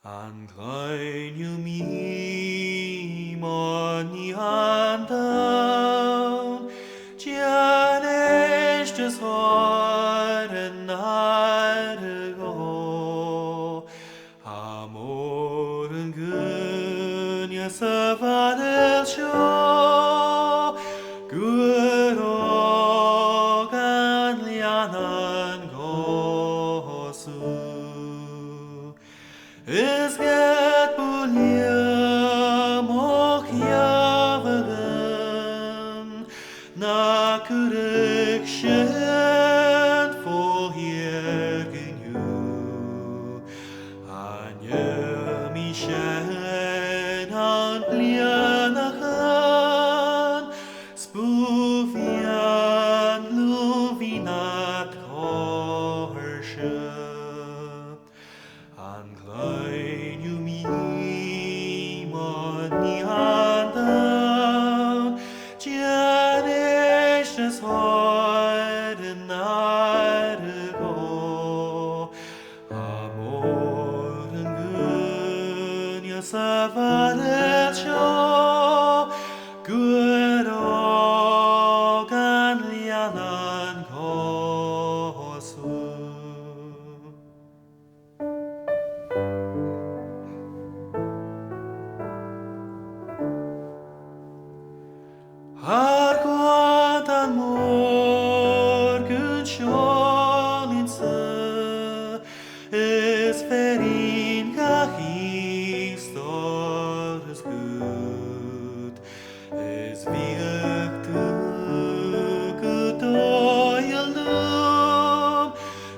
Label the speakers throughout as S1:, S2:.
S1: An klein ju mi moni andan, Jan echtes horen nargo, Amoren gun yasavadel sho, Gurogan lianan gosu. Es get buliam och javelen na correction for hergen you anya mi shen an lianahan spuvian luvinat korsche an klein ju mi moni andan, Jan echtes horen nargo, Amoren gun yasavadet sho, Gurogan lianan kosu. Har quantan morgen sjolinse es verin gachistores gut es wirkte gedoyelum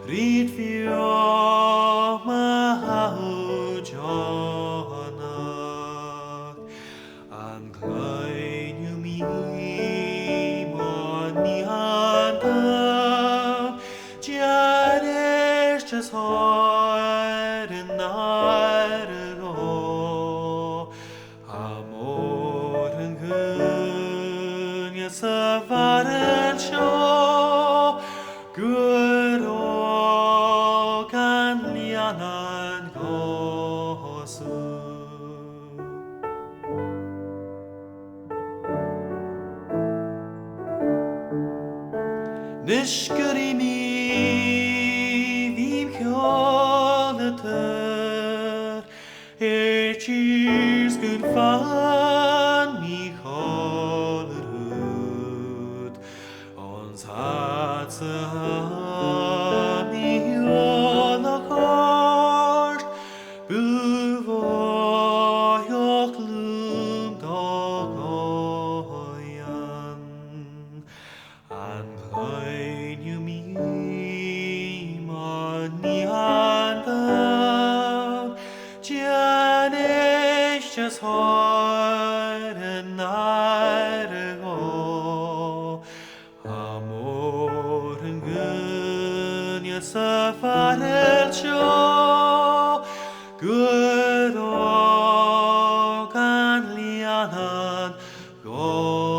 S1: rit für mahaujanat an klein ju mi moni andan, Jan echtes horen nargo, Amoren gun yasavadet sho, Gurogan lianan gosu. Nishkari mi vim kjoleter, cheers good fan mi cholerud, ons hatse mi holakart, buvoyok lum dogoyan. An klein ju mi moni andan, Jan echtes horen nargo, Amoren gun yasavadet sho, Gurogan lianan gosu.